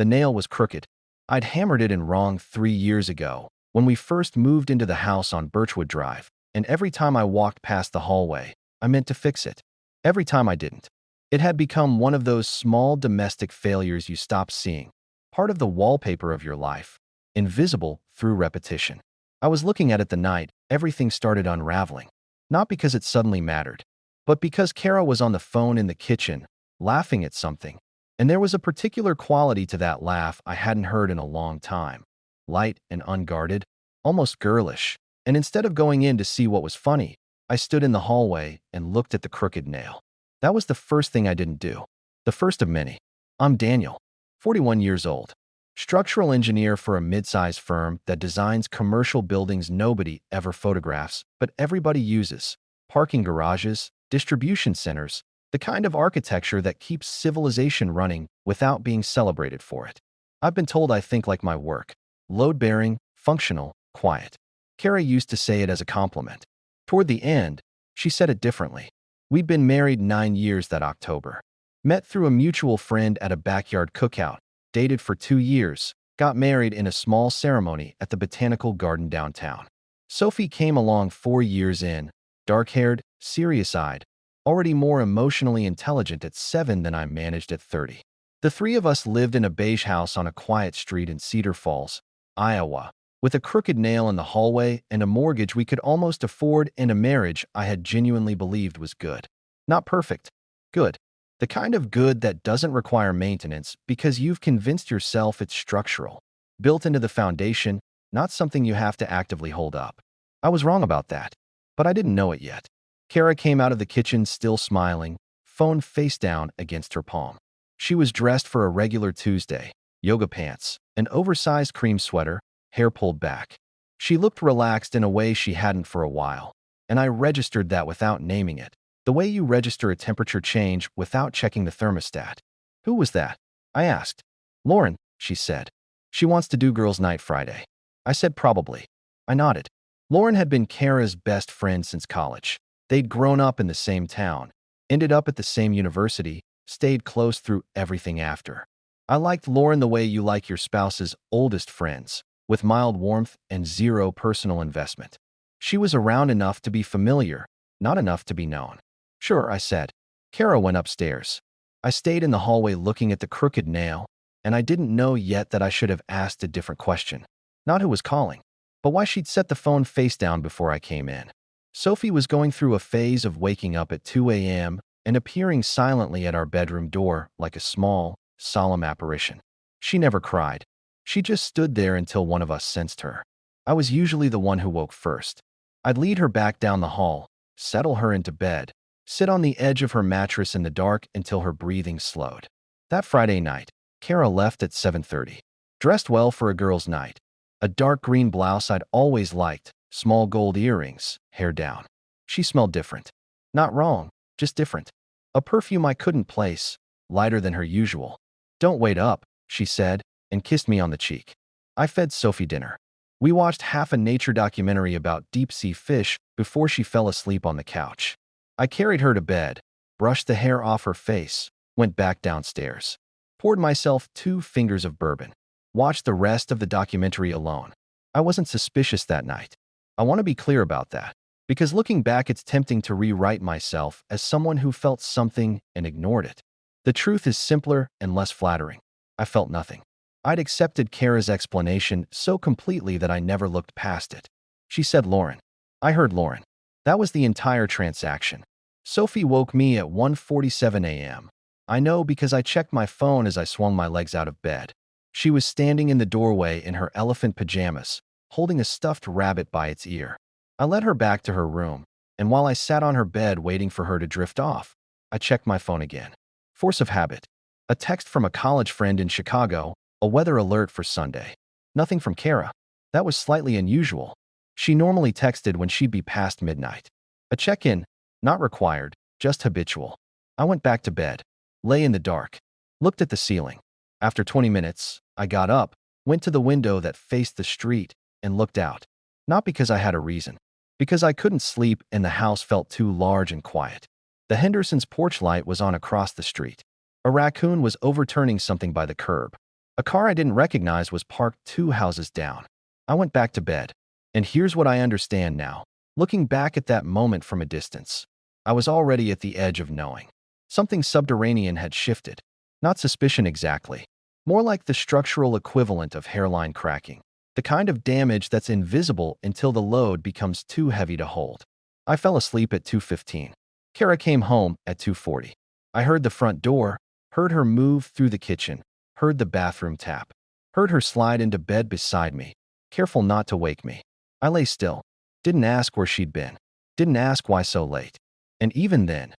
The nail was crooked. I'd hammered it in wrong 3 years ago, when we first moved into the house on Birchwood Drive, and every time I walked past the hallway, I meant to fix it. Every time I didn't. It had become one of those small domestic failures you stop seeing, part of the wallpaper of your life, invisible through repetition. I was looking at it the night everything started unraveling, not because it suddenly mattered, but because Kara was on the phone in the kitchen, laughing at something. And there was a particular quality to that laugh I hadn't heard in a long time. Light and unguarded, almost girlish. And instead of going in to see what was funny, I stood in the hallway and looked at the crooked nail. That was the first thing I didn't do. The first of many. I'm Daniel, 41 years old. Structural engineer for a mid-size firm that designs commercial buildings nobody ever photographs, but everybody uses. Parking garages, distribution centers, the kind of architecture that keeps civilization running without being celebrated for it. I've been told I think like my work. Load-bearing, functional, quiet. Kara used to say it as a compliment. Toward the end, she said it differently. We'd been married 9 years that October. Met through a mutual friend at a backyard cookout, dated for 2 years, got married in a small ceremony at the Botanical Garden downtown. Sophie came along 4 years in, dark-haired, serious-eyed, already more emotionally intelligent at 7 than I managed at 30. The three of us lived in a beige house on a quiet street in Cedar Falls, Iowa, with a crooked nail in the hallway and a mortgage we could almost afford and a marriage I had genuinely believed was good. Not perfect. Good. The kind of good that doesn't require maintenance because you've convinced yourself it's structural, built into the foundation, not something you have to actively hold up. I was wrong about that, but I didn't know it yet. Kara came out of the kitchen still smiling, phone face down against her palm. She was dressed for a regular Tuesday, yoga pants, an oversized cream sweater, hair pulled back. She looked relaxed in a way she hadn't for a while, and I registered that without naming it, the way you register a temperature change without checking the thermostat. Who was that? I asked. Lauren, she said. She wants to do girls' night Friday. I said probably. I nodded. Lauren had been Kara's best friend since college. They'd grown up in the same town, ended up at the same university, stayed close through everything after. I liked Lauren the way you like your spouse's oldest friends, with mild warmth and zero personal investment. She was around enough to be familiar, not enough to be known. Sure, I said. Kara went upstairs. I stayed in the hallway looking at the crooked nail, and I didn't know yet that I should have asked a different question. Not who was calling, but why she'd set the phone face down before I came in. Sophie was going through a phase of waking up at 2 a.m. and appearing silently at our bedroom door like a small, solemn apparition. She never cried. She just stood there until one of us sensed her. I was usually the one who woke first. I'd lead her back down the hall, settle her into bed, sit on the edge of her mattress in the dark until her breathing slowed. That Friday night, Kara left at 7:30. Dressed well for a girl's night. A dark green blouse I'd always liked, small gold earrings, hair down. She smelled different. Not wrong, just different. A perfume I couldn't place, lighter than her usual. Don't wait up, she said, and kissed me on the cheek. I fed Sophie dinner. We watched half a nature documentary about deep-sea fish before she fell asleep on the couch. I carried her to bed, brushed the hair off her face, went back downstairs, poured myself 2 fingers of bourbon, watched the rest of the documentary alone. I wasn't suspicious that night. I want to be clear about that, because looking back it's tempting to rewrite myself as someone who felt something and ignored it. The truth is simpler and less flattering. I felt nothing. I'd accepted Kara's explanation so completely that I never looked past it. She said Lauren. I heard Lauren. That was the entire transaction. Sophie woke me at 1:47 a.m. I know because I checked my phone as I swung my legs out of bed. She was standing in the doorway in her elephant pajamas, holding a stuffed rabbit by its ear. I led her back to her room, and while I sat on her bed waiting for her to drift off, I checked my phone again. Force of habit. A text from a college friend in Chicago, a weather alert for Sunday. Nothing from Kara. That was slightly unusual. She normally texted when she'd be past midnight. A check-in, not required, just habitual. I went back to bed, lay in the dark, looked at the ceiling. After 20 minutes, I got up, went to the window that faced the street, and looked out. Not because I had a reason, because I couldn't sleep and the house felt too large and quiet. The Hendersons' porch light was on across the street. A raccoon was overturning something by the curb. A car I didn't recognize was parked 2 houses down. I went back to bed. And here's what I understand now. Looking back at that moment from a distance, I was already at the edge of knowing. Something subterranean had shifted. Not suspicion exactly. More like the structural equivalent of hairline cracking. The kind of damage that's invisible until the load becomes too heavy to hold. I fell asleep at 2:15. Kara came home at 2:40. I heard the front door, heard her move through the kitchen, heard the bathroom tap, heard her slide into bed beside me, careful not to wake me. I lay still, didn't ask where she'd been, didn't ask why so late. And even then,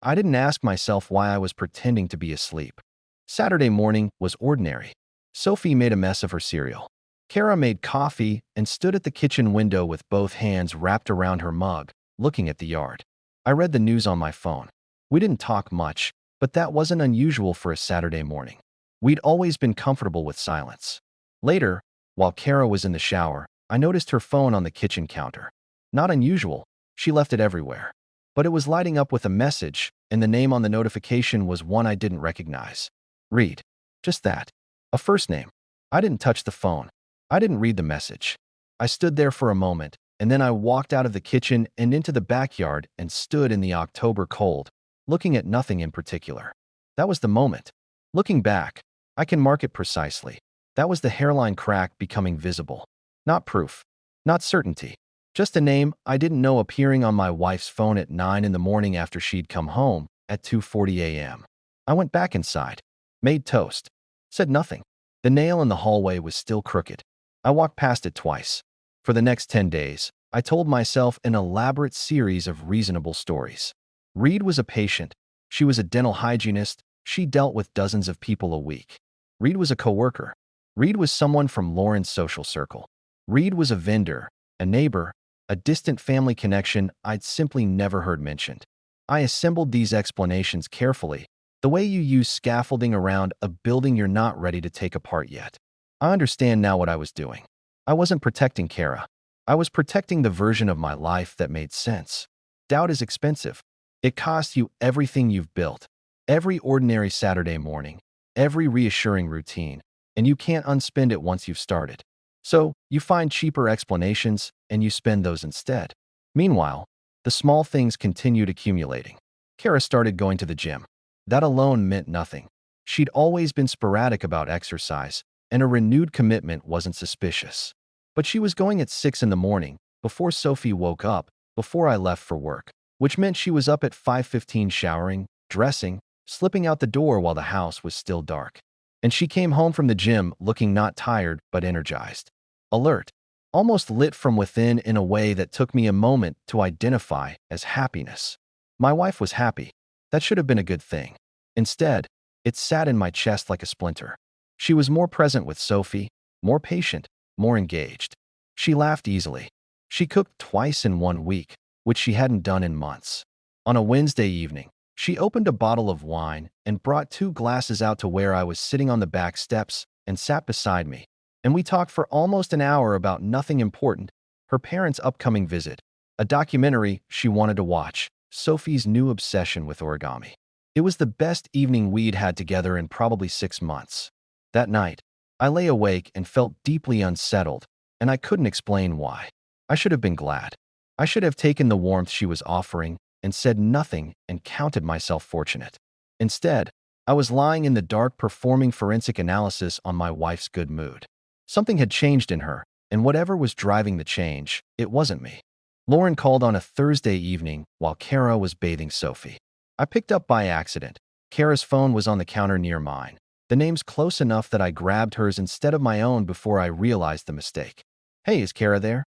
I didn't ask myself why I was pretending to be asleep. Saturday morning was ordinary. Sophie made a mess of her cereal. Kara made coffee and stood at the kitchen window with both hands wrapped around her mug, looking at the yard. I read the news on my phone. We didn't talk much, but that wasn't unusual for a Saturday morning. We'd always been comfortable with silence. Later, while Kara was in the shower, I noticed her phone on the kitchen counter. Not unusual, she left it everywhere. But it was lighting up with a message, and the name on the notification was one I didn't recognize. Reed. Just that. A first name. I didn't touch the phone. I didn't read the message. I stood there for a moment, and then I walked out of the kitchen and into the backyard and stood in the October cold, looking at nothing in particular. That was the moment. Looking back, I can mark it precisely. That was the hairline crack becoming visible. Not proof. Not certainty. Just a name I didn't know appearing on my wife's phone at 9 in the morning after she'd come home at 2:40 a.m. I went back inside, made toast, said nothing. The nail in the hallway was still crooked. I walked past it twice. For the next 10 days, I told myself an elaborate series of reasonable stories. Reed was a patient. She was a dental hygienist. She dealt with dozens of people a week. Reed was a coworker. Reed was someone from Lauren's social circle. Reed was a vendor, a neighbor, a distant family connection I'd simply never heard mentioned. I assembled these explanations carefully, the way you use scaffolding around a building you're not ready to take apart yet. I understand now what I was doing. I wasn't protecting Kara. I was protecting the version of my life that made sense. Doubt is expensive. It costs you everything you've built, every ordinary Saturday morning, every reassuring routine, and you can't unspend it once you've started. So, you find cheaper explanations, and you spend those instead. Meanwhile, the small things continued accumulating. Kara started going to the gym. That alone meant nothing. She'd always been sporadic about exercise, and a renewed commitment wasn't suspicious. But she was going at 6 in the morning, before Sophie woke up, before I left for work, which meant she was up at 5:15 showering, dressing, slipping out the door while the house was still dark. And she came home from the gym looking not tired but energized. Alert, almost lit from within in a way that took me a moment to identify as happiness. My wife was happy. That should have been a good thing. Instead, it sat in my chest like a splinter. She was more present with Sophie, more patient, more engaged. She laughed easily. She cooked twice in 1 week, which she hadn't done in months. On a Wednesday evening, she opened a bottle of wine and brought 2 glasses out to where I was sitting on the back steps and sat beside me. And we talked for almost an hour about nothing important, her parents' upcoming visit, a documentary she wanted to watch, Sophie's new obsession with origami. It was the best evening we'd had together in probably 6 months. That night, I lay awake and felt deeply unsettled, and I couldn't explain why. I should have been glad. I should have taken the warmth she was offering and said nothing and counted myself fortunate. Instead, I was lying in the dark performing forensic analysis on my wife's good mood. Something had changed in her, and whatever was driving the change, it wasn't me. Lauren called on a Thursday evening while Kara was bathing Sophie. I picked up by accident. Kara's phone was on the counter near mine. The name's close enough that I grabbed hers instead of my own before I realized the mistake. Hey, is Kara there?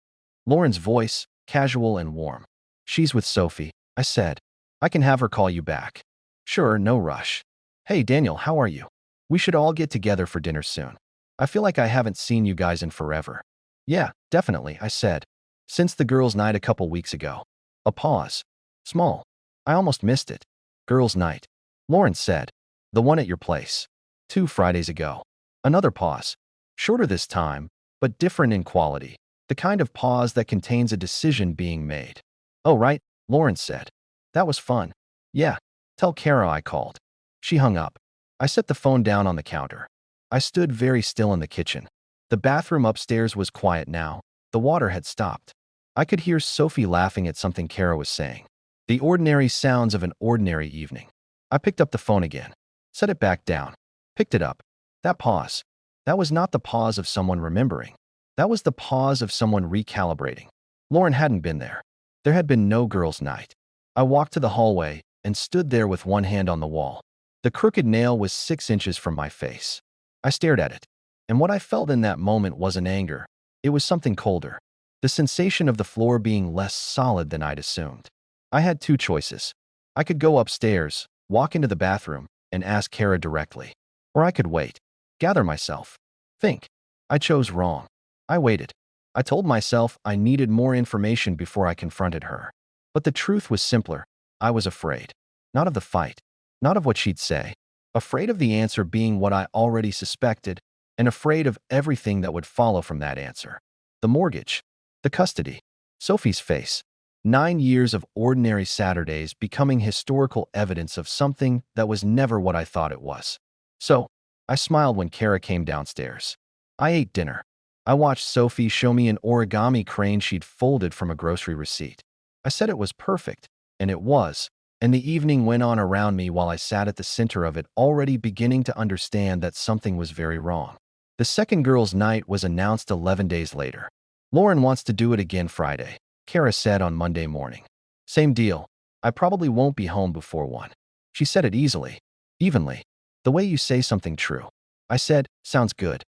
Lauren's voice, casual and warm. She's with Sophie, I said. I can have her call you back. Sure, no rush. Hey, Daniel, how are you? We should all get together for dinner soon. I feel like I haven't seen you guys in forever. Yeah, definitely, I said. Since the girls' night a couple weeks ago. A pause. Small. I almost missed it. Girls' night. Lauren said. The one at your place. 2 Fridays ago. Another pause. Shorter this time, but different in quality. The kind of pause that contains a decision being made. Oh, right, Lauren said. That was fun. Yeah, tell Kara I called. She hung up. I set the phone down on the counter. I stood very still in the kitchen. The bathroom upstairs was quiet now. The water had stopped. I could hear Sophie laughing at something Kara was saying. The ordinary sounds of an ordinary evening. I picked up the phone again. Set it back down. Picked it up. That pause. That was not the pause of someone remembering. That was the pause of someone recalibrating. Lauren hadn't been there. There had been no girls' night. I walked to the hallway and stood there with one hand on the wall. The crooked nail was 6 inches from my face. I stared at it. And what I felt in that moment wasn't anger. It was something colder. The sensation of the floor being less solid than I'd assumed. I had two choices. I could go upstairs, walk into the bathroom, and ask Kara directly. Or I could wait, gather myself, think. I chose wrong. I waited. I told myself I needed more information before I confronted her. But the truth was simpler. I was afraid. Not of the fight. Not of what she'd say. Afraid of the answer being what I already suspected, and afraid of everything that would follow from that answer. The mortgage. The custody. Sophie's face. 9 years of ordinary Saturdays becoming historical evidence of something that was never what I thought it was. So, I smiled when Kara came downstairs. I ate dinner. I watched Sophie show me an origami crane she'd folded from a grocery receipt. I said it was perfect, and it was, and the evening went on around me while I sat at the center of it, already beginning to understand that something was very wrong. The second girls' night was announced 11 days later. Lauren wants to do it again Friday, Kara said on Monday morning. Same deal. I probably won't be home before 1. She said it easily, evenly. The way you say something true. I said, sounds good.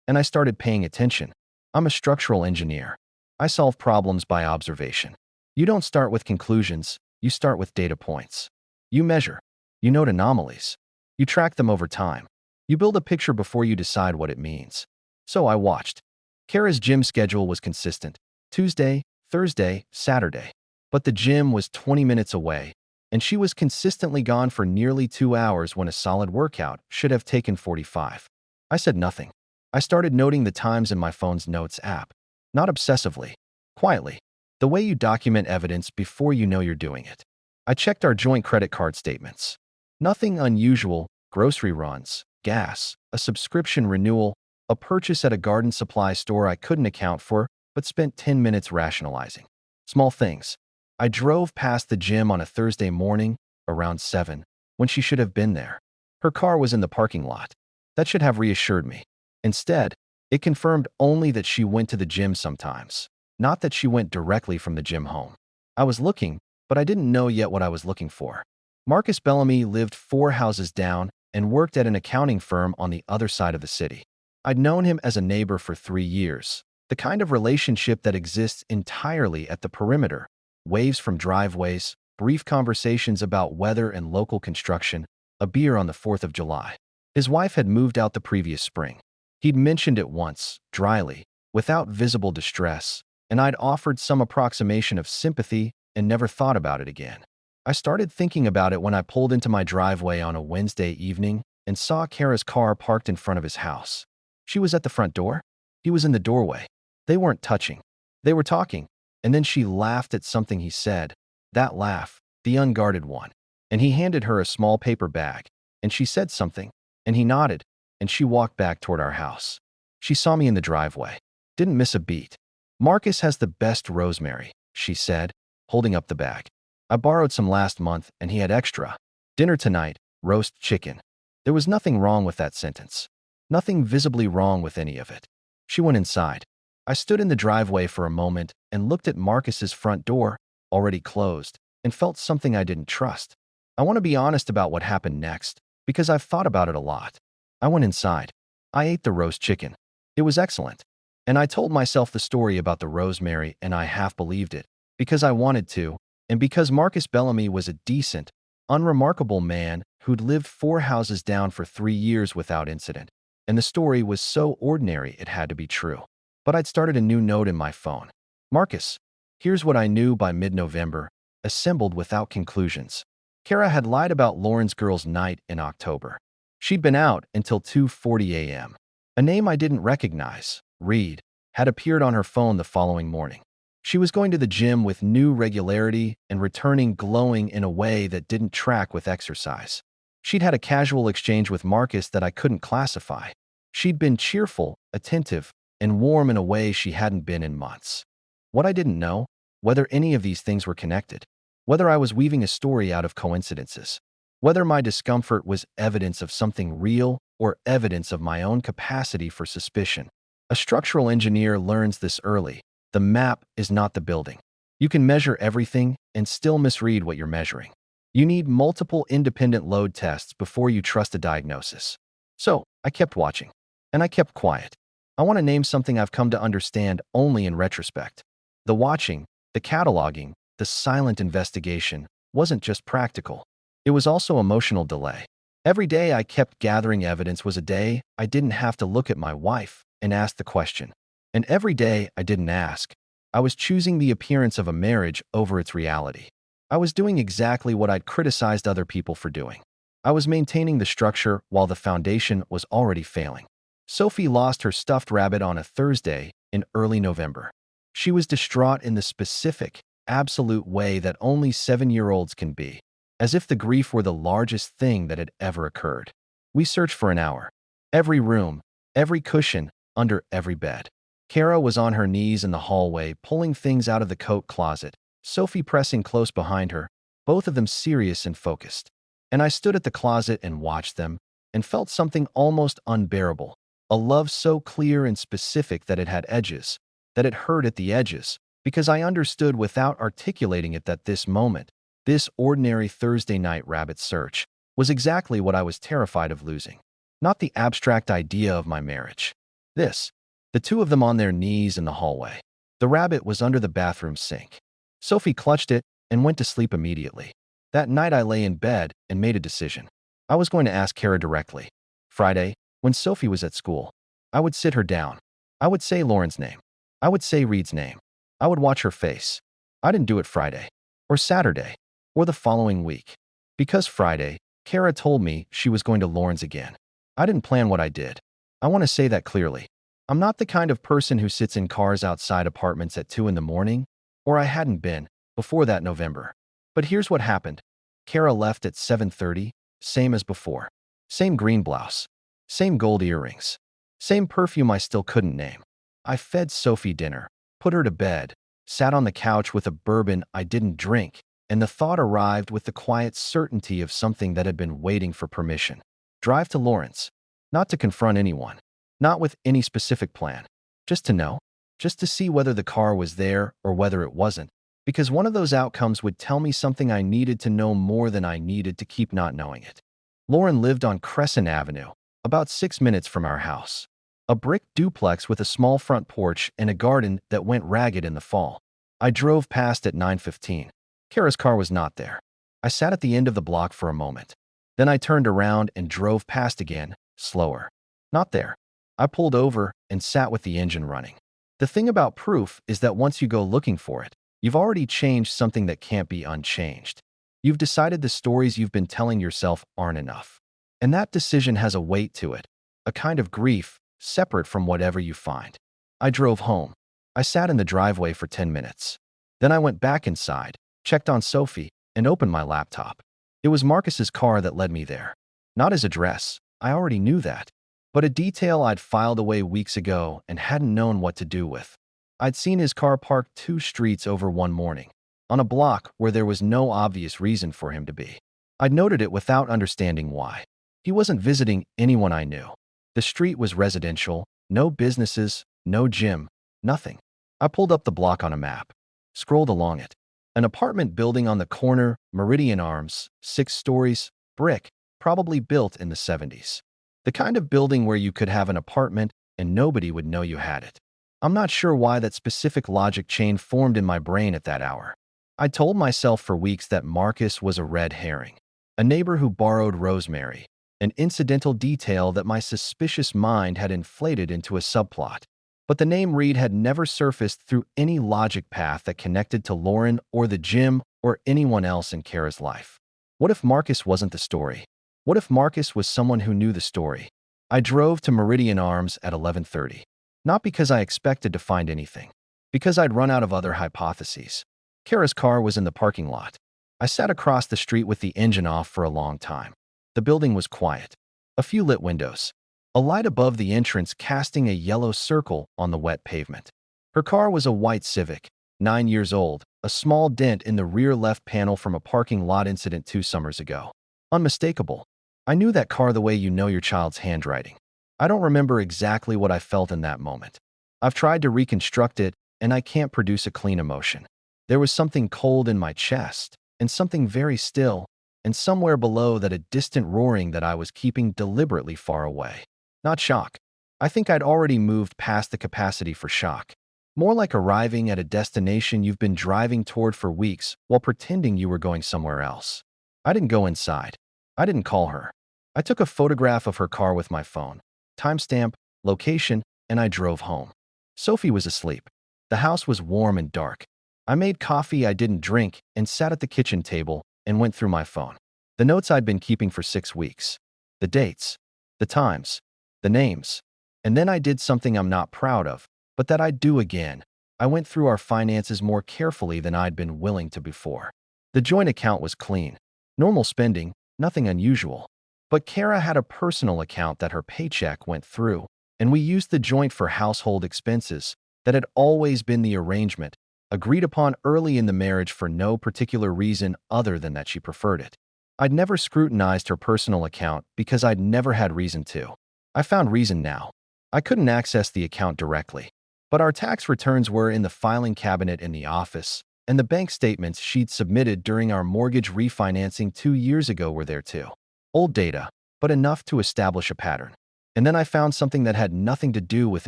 And I started paying attention. I'm a structural engineer. I solve problems by observation. You don't start with conclusions, you start with data points. You measure. You note anomalies. You track them over time. You build a picture before you decide what it means. So I watched. Kara's gym schedule was consistent. Tuesday, Thursday, Saturday. But the gym was 20 minutes away, and she was consistently gone for nearly 2 hours when a solid workout should have taken 45. I said nothing. I started noting the times in my phone's notes app. Not obsessively. Quietly. The way you document evidence before you know you're doing it. I checked our joint credit card statements. Nothing unusual. Grocery runs, gas, a subscription renewal, a purchase at a garden supply store I couldn't account for, but spent 10 minutes rationalizing. Small things. I drove past the gym on a Thursday morning, around 7, when she should have been there. Her car was in the parking lot. That should have reassured me. Instead, it confirmed only that she went to the gym sometimes, not that she went directly from the gym home. I was looking, but I didn't know yet what I was looking for. Marcus Bellamy lived 4 houses down and worked at an accounting firm on the other side of the city. I'd known him as a neighbor for 3 years, the kind of relationship that exists entirely at the perimeter. Waves from driveways, brief conversations about weather and local construction, a beer on the 4th of July. His wife had moved out the previous spring. He'd mentioned it once, dryly, without visible distress, and I'd offered some approximation of sympathy and never thought about it again. I started thinking about it when I pulled into my driveway on a Wednesday evening and saw Kara's car parked in front of his house. She was at the front door. He was in the doorway. They weren't touching. They were talking, and then she laughed at something he said. That laugh, the unguarded one. And he handed her a small paper bag, and she said something, and he nodded, and she walked back toward our house. She saw me in the driveway. Didn't miss a beat. Marcus has the best rosemary, she said, holding up the bag. I borrowed some last month, and he had extra. Dinner tonight, roast chicken. There was nothing wrong with that sentence. Nothing visibly wrong with any of it. She went inside. I stood in the driveway for a moment and looked at Marcus's front door, already closed, and felt something I didn't trust. I want to be honest about what happened next, because I've thought about it a lot. I went inside. I ate the roast chicken. It was excellent. And I told myself the story about the rosemary, and I half believed it, because I wanted to, and because Marcus Bellamy was a decent, unremarkable man who'd lived 4 houses down for 3 years without incident. And the story was so ordinary it had to be true. But I'd started a new note in my phone. Marcus, here's what I knew by mid-November, assembled without conclusions. Kara had lied about Lauren's girls' night in October. She'd been out until 2:40 a.m. A name I didn't recognize, Reed, had appeared on her phone the following morning. She was going to the gym with new regularity and returning glowing in a way that didn't track with exercise. She'd had a casual exchange with Marcus that I couldn't classify. She'd been cheerful, attentive, and warm in a way she hadn't been in months. What I didn't know, whether any of these things were connected, whether I was weaving a story out of coincidences, whether my discomfort was evidence of something real or evidence of my own capacity for suspicion. A structural engineer learns this early. The map is not the building. You can measure everything and still misread what you're measuring. You need multiple independent load tests before you trust a diagnosis. So, I kept watching. And I kept quiet. I want to name something I've come to understand only in retrospect. The watching, the cataloging, the silent investigation wasn't just practical. It was also emotional delay. Every day I kept gathering evidence was a day I didn't have to look at my wife and ask the question. And every day I didn't ask, I was choosing the appearance of a marriage over its reality. I was doing exactly what I'd criticized other people for doing. I was maintaining the structure while the foundation was already failing. Sophie lost her stuffed rabbit on a Thursday in early November. She was distraught in the specific, absolute way that only 7-year-olds can be, as if the grief were the largest thing that had ever occurred. We searched for an hour. Every room, every cushion, under every bed. Kara was on her knees in the hallway, pulling things out of the coat closet, Sophie pressing close behind her, both of them serious and focused. And I stood at the closet and watched them, and felt something almost unbearable, a love so clear and specific that it had edges, that it hurt at the edges, because I understood without articulating it that this moment, this ordinary Thursday night rabbit search, was exactly what I was terrified of losing. Not the abstract idea of my marriage. This, the two of them on their knees in the hallway. The rabbit was under the bathroom sink. Sophie clutched it and went to sleep immediately. That night I lay in bed and made a decision. I was going to ask Kara directly. Friday, when Sophie was at school, I would sit her down. I would say Lauren's name. I would say Reed's name. I would watch her face. I didn't do it Friday, or Saturday, or the following week. Because Friday, Kara told me she was going to Lauren's again. I didn't plan what I did. I want to say that clearly. I'm not the kind of person who sits in cars outside apartments at 2 in the morning, or I hadn't been, before that November. But here's what happened. Kara left at 7:30, same as before. Same green blouse. Same gold earrings. Same perfume I still couldn't name. I fed Sophie dinner, put her to bed, sat on the couch with a bourbon I didn't drink, and the thought arrived with the quiet certainty of something that had been waiting for permission. Drive to Lawrence. Not to confront anyone. Not with any specific plan. Just to know. Just to see whether the car was there or whether it wasn't. Because one of those outcomes would tell me something I needed to know more than I needed to keep not knowing it. Lauren lived on Crescent Avenue, about 6 minutes from our house. A brick duplex with a small front porch and a garden that went ragged in the fall. I drove past at 9:15. Kara's car was not there. I sat at the end of the block for a moment. Then I turned around and drove past again, slower. Not there. I pulled over and sat with the engine running. The thing about proof is that once you go looking for it, you've already changed something that can't be unchanged. You've decided the stories you've been telling yourself aren't enough. And that decision has a weight to it, a kind of grief, separate from whatever you find. I drove home. I sat in the driveway for 10 minutes. Then I went back inside, checked on Sophie, and opened my laptop. It was Marcus's car that led me there. Not his address, I already knew that, but a detail I'd filed away weeks ago and hadn't known what to do with. I'd seen his car parked 2 streets over one morning, on a block where there was no obvious reason for him to be. I'd noted it without understanding why. He wasn't visiting anyone I knew. The street was residential, no businesses, no gym, nothing. I pulled up the block on a map, scrolled along it. An apartment building on the corner, Meridian Arms, 6 stories, brick, probably built in the 70s. The kind of building where you could have an apartment and nobody would know you had it. I'm not sure why that specific logic chain formed in my brain at that hour. I told myself for weeks that Marcus was a red herring, a neighbor who borrowed Rosemary, an incidental detail that my suspicious mind had inflated into a subplot. But the name Reed had never surfaced through any logic path that connected to Lauren or the gym or anyone else in Kara's life. What if Marcus wasn't the story? What if Marcus was someone who knew the story? I drove to Meridian Arms at 11:30. Not because I expected to find anything, because I'd run out of other hypotheses. Kara's car was in the parking lot. I sat across the street with the engine off for a long time. The building was quiet. A few lit windows. a light above the entrance casting a yellow circle on the wet pavement. Her car was a white Civic, 9 years old, a small dent in the rear left panel from a parking lot incident 2 summers ago. Unmistakable. I knew that car the way you know your child's handwriting. I don't remember exactly what I felt in that moment. I've tried to reconstruct it, and I can't produce a clean emotion. There was something cold in my chest, and something very still, and somewhere below that a distant roaring that I was keeping deliberately far away. Not shock. I think I'd already moved past the capacity for shock. More like arriving at a destination you've been driving toward for weeks while pretending you were going somewhere else. I didn't go inside. I didn't call her. I took a photograph of her car with my phone, timestamp, location, and I drove home. Sophie was asleep. The house was warm and dark. I made coffee I didn't drink and sat at the kitchen table and went through my phone. The notes I'd been keeping for 6 weeks. The dates, the times, the names. And then I did something I'm not proud of, but that I'd do again. I went through our finances more carefully than I'd been willing to before. The joint account was clean. Normal spending, nothing unusual. But Kara had a personal account that her paycheck went through, and we used the joint for household expenses. That had always been the arrangement, agreed upon early in the marriage for no particular reason other than that she preferred it. I'd never scrutinized her personal account because I'd never had reason to. I found reason now. I couldn't access the account directly, but our tax returns were in the filing cabinet in the office, and the bank statements she'd submitted during our mortgage refinancing 2 years ago were there too. Old data, but enough to establish a pattern. And then I found something that had nothing to do with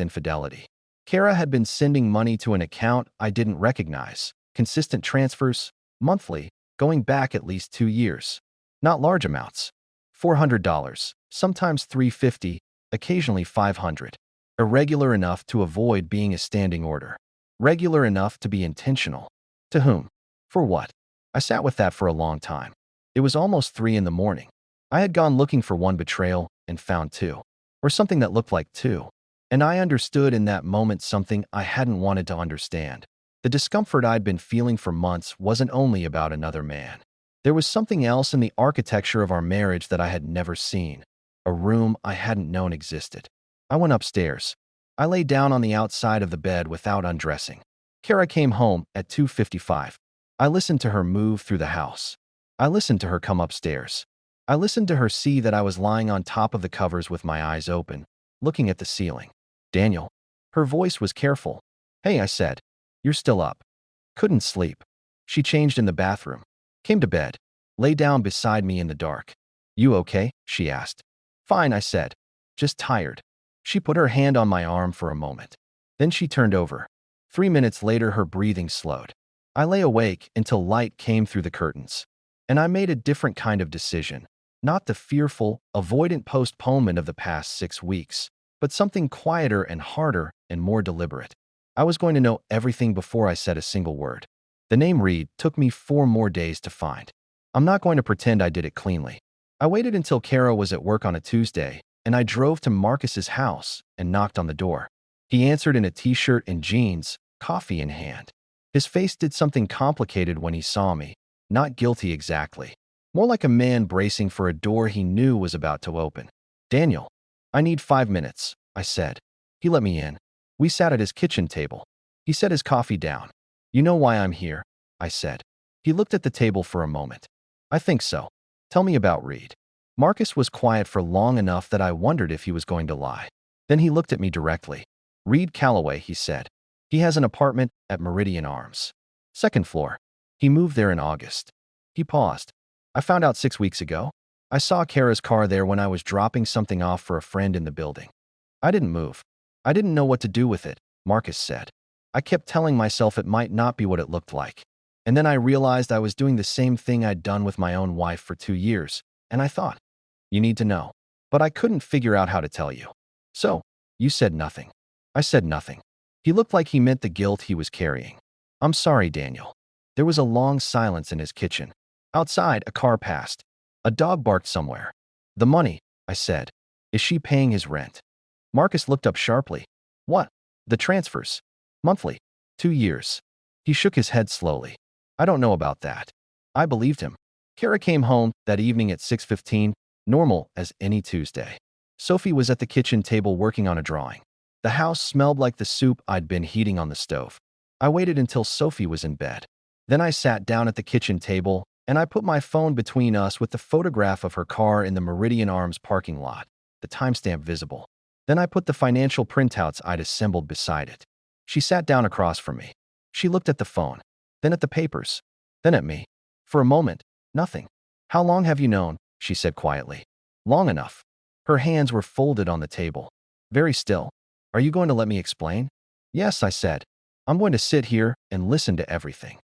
infidelity. Kara had been sending money to an account I didn't recognize, consistent transfers, monthly, going back at least 2 years. Not large amounts. $400, sometimes $350, occasionally $500. Irregular enough to avoid being a standing order. Regular enough to be intentional. To whom? For what? I sat with that for a long time. It was almost 3 in the morning. I had gone looking for one betrayal and found 2. Or something that looked like 2. And I understood in that moment something I hadn't wanted to understand. The discomfort I'd been feeling for months wasn't only about another man. There was something else in the architecture of our marriage that I had never seen. A room I hadn't known existed. I went upstairs. I lay down on the outside of the bed without undressing. Kara came home at 2:55. I listened to her move through the house. I listened to her come upstairs. I listened to her see that I was lying on top of the covers with my eyes open, looking at the ceiling. Daniel. Her voice was careful. Hey, I said. You're still up. Couldn't sleep. She changed in the bathroom. Came to bed. Lay down beside me in the dark. You okay? She asked. Fine, I said. Just tired. She put her hand on my arm for a moment. Then she turned over. 3 minutes later, her breathing slowed. I lay awake until light came through the curtains. And I made a different kind of decision. Not the fearful, avoidant postponement of the past 6 weeks, but something quieter and harder and more deliberate. I was going to know everything before I said a single word. The name Reed took me 4 more days to find. I'm not going to pretend I did it cleanly. I waited until Kara was at work on a Tuesday, and I drove to Marcus's house and knocked on the door. He answered in a t-shirt and jeans, coffee in hand. His face did something complicated when he saw me, not guilty exactly. More like a man bracing for a door he knew was about to open. Daniel. I need 5 minutes, I said. He let me in. We sat at his kitchen table. He set his coffee down. You know why I'm here, I said. He looked at the table for a moment. I think so. Tell me about Reed. Marcus was quiet for long enough that I wondered if he was going to lie. Then he looked at me directly. Reed Calloway, he said. He has an apartment at Meridian Arms. 2nd floor. He moved there in August. He paused. I found out 6 weeks ago. I saw Kara's car there when I was dropping something off for a friend in the building. I didn't move. I didn't know what to do with it, Marcus said. I kept telling myself it might not be what it looked like. And then I realized I was doing the same thing I'd done with my own wife for 2 years, and I thought, you need to know. But I couldn't figure out how to tell you. So, you said nothing. I said nothing. He looked like he meant the guilt he was carrying. I'm sorry, Daniel. There was a long silence in his kitchen. Outside, a car passed. A dog barked somewhere. The money, I said. Is she paying his rent? Marcus looked up sharply. What? The transfers. Monthly. 2 years. He shook his head slowly. I don't know about that. I believed him. Kara came home that evening at 6:15, normal as any Tuesday. Sophie was at the kitchen table working on a drawing. The house smelled like the soup I'd been heating on the stove. I waited until Sophie was in bed. Then I sat down at the kitchen table, and I put my phone between us with the photograph of her car in the Meridian Arms parking lot, the timestamp visible. Then I put the financial printouts I'd assembled beside it. She sat down across from me. She looked at the phone, then at the papers, then at me. For a moment, nothing. "How long have you known?" she said quietly. "Long enough." Her hands were folded on the table. Very still. "Are you going to let me explain?" "Yes," I said. "I'm going to sit here and listen to everything."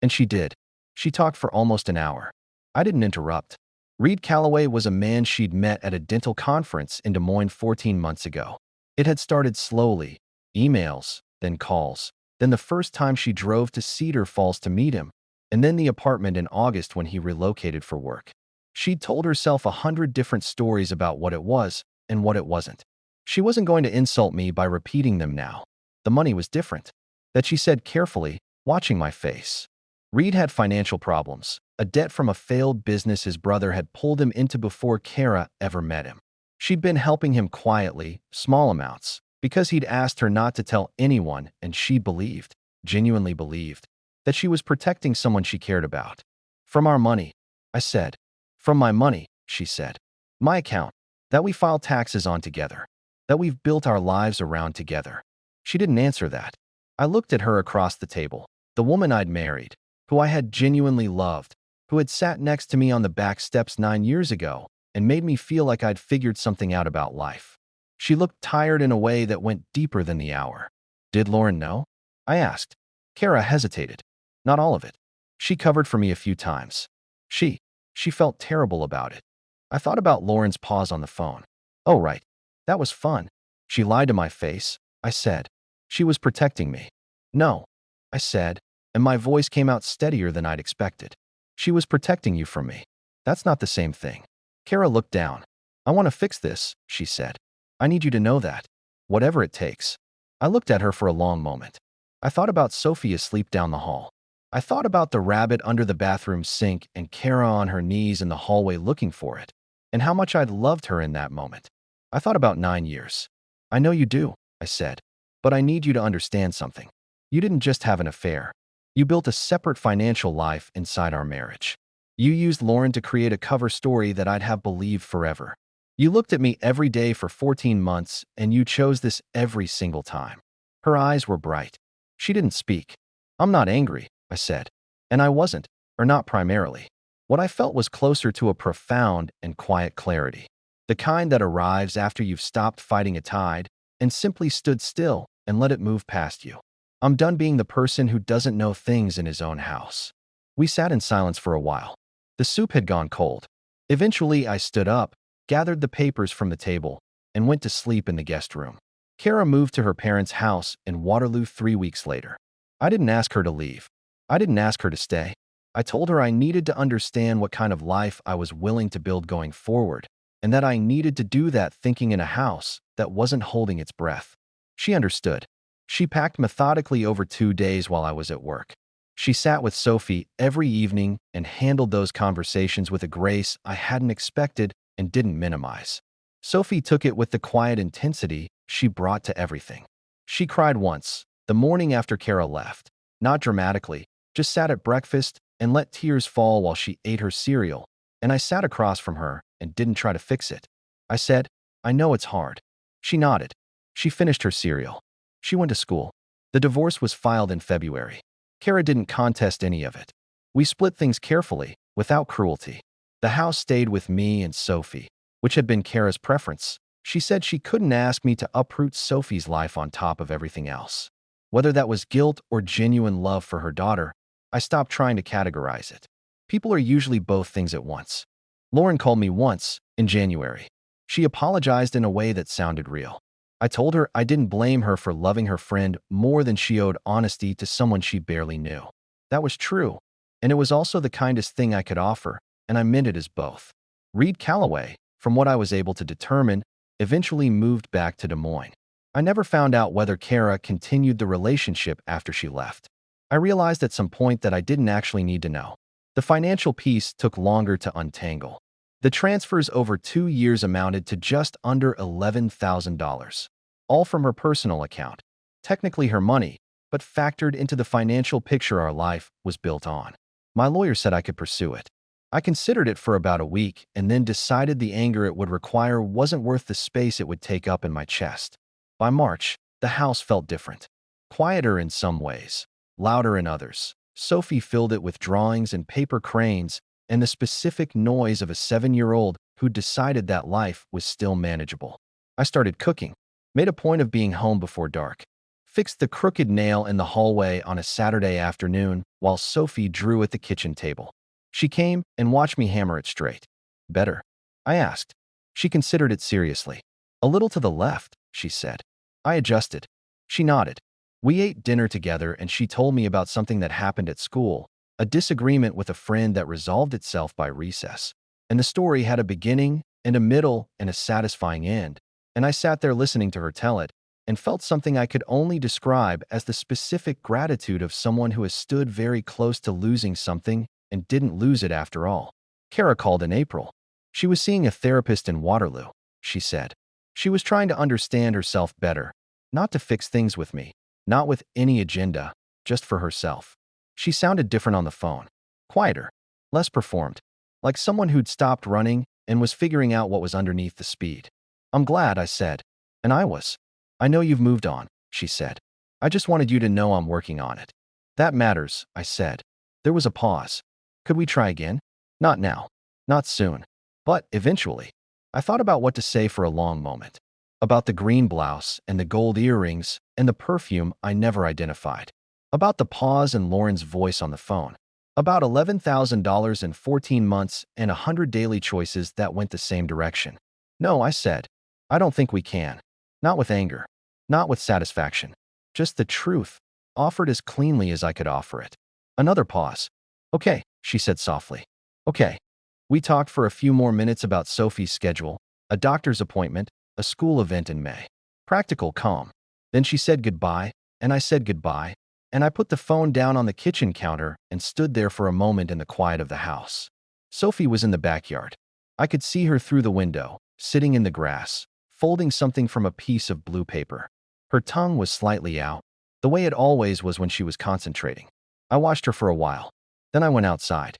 And she did. She talked for almost an hour. I didn't interrupt. Reed Calloway was a man she'd met at a dental conference in Des Moines 14 months ago. It had started slowly, emails, then calls, then the first time she drove to Cedar Falls to meet him, and then the apartment in August when he relocated for work. She'd told herself 100 different stories about what it was and what it wasn't. She wasn't going to insult me by repeating them now. The money was different. That she said carefully, watching my face. Reed had financial problems, a debt from a failed business his brother had pulled him into before Kara ever met him. She'd been helping him quietly, small amounts, because he'd asked her not to tell anyone, and she believed, genuinely believed, that she was protecting someone she cared about. "From our money," I said. "From my money," she said. "My account, that we file taxes on together, that we've built our lives around together." She didn't answer that. I looked at her across the table, the woman I'd married, who I had genuinely loved, who had sat next to me on the back steps 9 years ago and made me feel like I'd figured something out about life. She looked tired in a way that went deeper than the hour. "Did Lauren know?" I asked. Kara hesitated. "Not all of it. She covered for me a few times. She felt terrible about it." I thought about Lauren's pause on the phone. "Oh, right. That was fun." "She lied to my face," I said. "She was protecting me." "No," I said, and my voice came out steadier than I'd expected. "She was protecting you from me. That's not the same thing." Kara looked down. "I want to fix this," she said. "I need you to know that. Whatever it takes." I looked at her for a long moment. I thought about Sophie asleep down the hall. I thought about the rabbit under the bathroom sink and Kara on her knees in the hallway looking for it, and how much I'd loved her in that moment. I thought about 9 years. "I know you do," I said, "but I need you to understand something. You didn't just have an affair. You built a separate financial life inside our marriage. You used Lauren to create a cover story that I'd have believed forever. You looked at me every day for 14 months, and you chose this every single time." Her eyes were bright. She didn't speak. "I'm not angry," I said. And I wasn't, or not primarily. What I felt was closer to a profound and quiet clarity. The kind that arrives after you've stopped fighting a tide and simply stood still and let it move past you. I'm done being the person who doesn't know things in his own house. We sat in silence for a while. The soup had gone cold. Eventually, I stood up, gathered the papers from the table, and went to sleep in the guest room. Kara moved to her parents' house in Waterloo 3 weeks later. I didn't ask her to leave. I didn't ask her to stay. I told her I needed to understand what kind of life I was willing to build going forward, and that I needed to do that thinking in a house that wasn't holding its breath. She understood. She packed methodically over 2 days while I was at work. She sat with Sophie every evening and handled those conversations with a grace I hadn't expected and didn't minimize. Sophie took it with the quiet intensity she brought to everything. She cried once, the morning after Kara left. Not dramatically, just sat at breakfast and let tears fall while she ate her cereal, and I sat across from her and didn't try to fix it. I said, "I know it's hard." She nodded. She finished her cereal. She went to school. The divorce was filed in February. Kara didn't contest any of it. We split things carefully, without cruelty. The house stayed with me and Sophie, which had been Kara's preference. She said she couldn't ask me to uproot Sophie's life on top of everything else. Whether that was guilt or genuine love for her daughter, I stopped trying to categorize it. People are usually both things at once. Lauren called me once, in January. She apologized in a way that sounded real. I told her I didn't blame her for loving her friend more than she owed honesty to someone she barely knew. That was true, and it was also the kindest thing I could offer, and I meant it as both. Reed Calloway, from what I was able to determine, eventually moved back to Des Moines. I never found out whether Kara continued the relationship after she left. I realized at some point that I didn't actually need to know. The financial piece took longer to untangle. The transfers over 2 years amounted to just under $11,000, all from her personal account. Technically her money, but factored into the financial picture our life was built on. My lawyer said I could pursue it. I considered it for about a week and then decided the anger it would require wasn't worth the space it would take up in my chest. By March, the house felt different. Quieter in some ways, louder in others. Sophie filled it with drawings and paper cranes and the specific noise of a 7-year-old who decided that life was still manageable. I started cooking, made a point of being home before dark, fixed the crooked nail in the hallway on a Saturday afternoon while Sophie drew at the kitchen table. She came and watched me hammer it straight. Better? I asked. She considered it seriously. A little to the left, she said. I adjusted. She nodded. We ate dinner together and she told me about something that happened at school, a disagreement with a friend that resolved itself by recess. And the story had a beginning and a middle and a satisfying end. And I sat there listening to her tell it and felt something I could only describe as the specific gratitude of someone who has stood very close to losing something and didn't lose it after all. Kara called in April. She was seeing a therapist in Waterloo, she said. She was trying to understand herself better, not to fix things with me, not with any agenda, just for herself. She sounded different on the phone, quieter, less performed, like someone who'd stopped running and was figuring out what was underneath the speed. I'm glad, I said. And I was. I know you've moved on, she said. I just wanted you to know I'm working on it. That matters, I said. There was a pause. Could we try again? Not now. Not soon. But eventually. I thought about what to say for a long moment. About the green blouse and the gold earrings and the perfume I never identified. About the pause and Lauren's voice on the phone. About $11,000 in 14 months and 100 daily choices that went the same direction. No, I said. I don't think we can. Not with anger. Not with satisfaction. Just the truth, offered as cleanly as I could offer it. Another pause. Okay, she said softly. Okay. We talked for a few more minutes about Sophie's schedule, a doctor's appointment, a school event in May. Practical calm. Then she said goodbye, and I said goodbye, and I put the phone down on the kitchen counter and stood there for a moment in the quiet of the house. Sophie was in the backyard. I could see her through the window, sitting in the grass, folding something from a piece of blue paper. Her tongue was slightly out, the way it always was when she was concentrating. I watched her for a while. Then I went outside.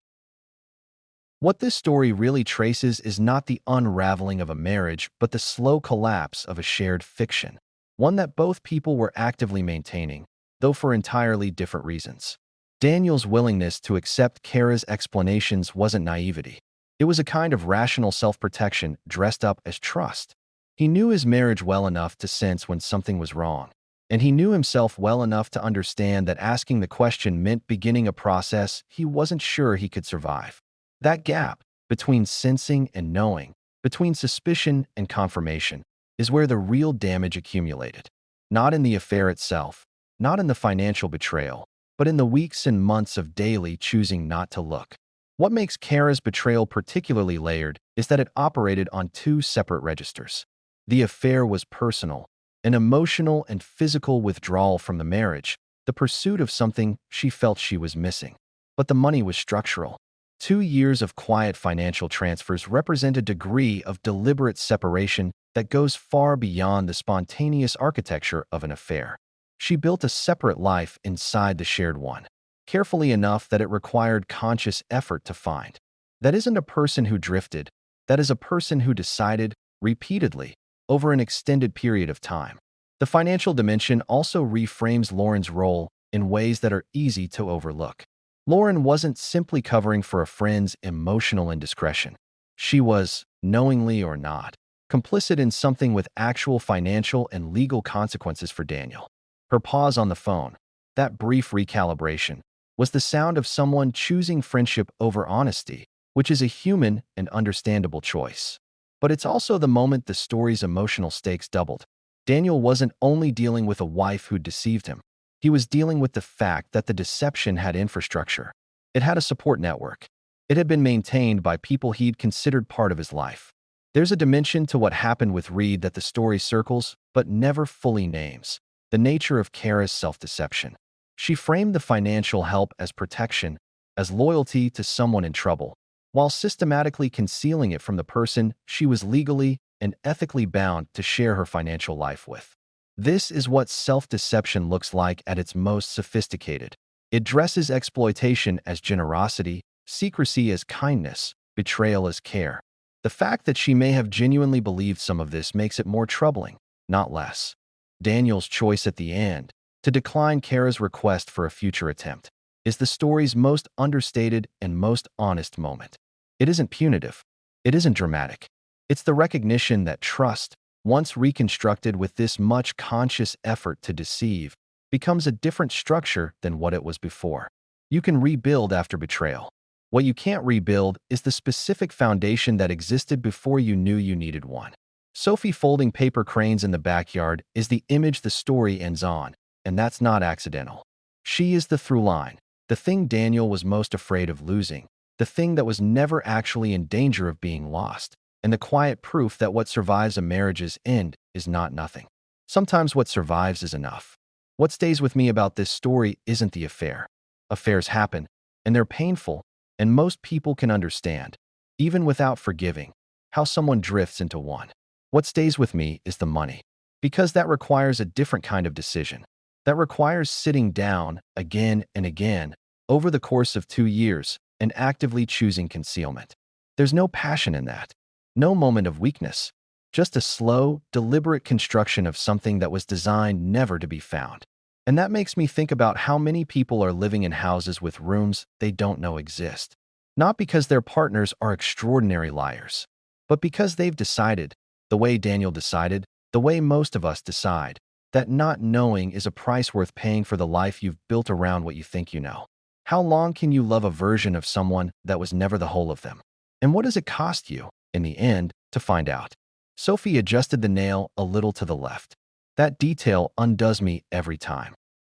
What this story really traces is not the unraveling of a marriage, but the slow collapse of a shared fiction, one that both people were actively maintaining, though for entirely different reasons. Daniel's willingness to accept Kara's explanations wasn't naivety. It was a kind of rational self-protection dressed up as trust. He knew his marriage well enough to sense when something was wrong, and he knew himself well enough to understand that asking the question meant beginning a process he wasn't sure he could survive. That gap, between sensing and knowing, between suspicion and confirmation, is where the real damage accumulated. Not in the affair itself, not in the financial betrayal, but in the weeks and months of daily choosing not to look. What makes Kara's betrayal particularly layered is that it operated on two separate registers. The affair was personal, an emotional and physical withdrawal from the marriage, the pursuit of something she felt she was missing. But the money was structural. 2 years of quiet financial transfers represent a degree of deliberate separation that goes far beyond the spontaneous architecture of an affair. She built a separate life inside the shared one, carefully enough that it required conscious effort to find. That isn't a person who drifted. That is a person who decided, repeatedly, over an extended period of time. The financial dimension also reframes Lauren's role in ways that are easy to overlook. Lauren wasn't simply covering for a friend's emotional indiscretion. She was, knowingly or not, complicit in something with actual financial and legal consequences for Daniel. Her pause on the phone, that brief recalibration, was the sound of someone choosing friendship over honesty, which is a human and understandable choice. But it's also the moment the story's emotional stakes doubled. Daniel wasn't only dealing with a wife who'd deceived him. He was dealing with the fact that the deception had infrastructure. It had a support network. It had been maintained by people he'd considered part of his life. There's a dimension to what happened with Reed that the story circles, but never fully names: the nature of Kara's self-deception. She framed the financial help as protection, as loyalty to someone in trouble. while systematically concealing it from the person she was legally and ethically bound to share her financial life with. This is what self-deception looks like at its most sophisticated. It dresses exploitation as generosity, secrecy as kindness, betrayal as care. The fact that she may have genuinely believed some of this makes it more troubling, not less. Daniel's choice at the end, to decline Kara's request for a future attempt, is the story's most understated and most honest moment. It isn't punitive. It isn't dramatic. It's the recognition that trust, once reconstructed with this much conscious effort to deceive, becomes a different structure than what it was before. You can rebuild after betrayal. What you can't rebuild is the specific foundation that existed before you knew you needed one. Sophie folding paper cranes in the backyard is the image the story ends on, and that's not accidental. She is the through line, the thing Daniel was most afraid of losing, the thing that was never actually in danger of being lost, and the quiet proof that what survives a marriage's end is not nothing. Sometimes what survives is enough. What stays with me about this story isn't the affair. Affairs happen, and they're painful, and most people can understand, even without forgiving, how someone drifts into one. What stays with me is the money, because that requires a different kind of decision. That requires sitting down again and again over the course of 2 years and actively choosing concealment. There's no passion in that, no moment of weakness, just a slow, deliberate construction of something that was designed never to be found. And that makes me think about how many people are living in houses with rooms they don't know exist. Not because their partners are extraordinary liars, but because they've decided, the way Daniel decided, the way most of us decide, that not knowing is a price worth paying for the life you've built around what you think you know. How long can you love a version of someone that was never the whole of them? And what does it cost you, in the end, to find out? Sophie adjusted the nail a little to the left. That detail undoes me every time.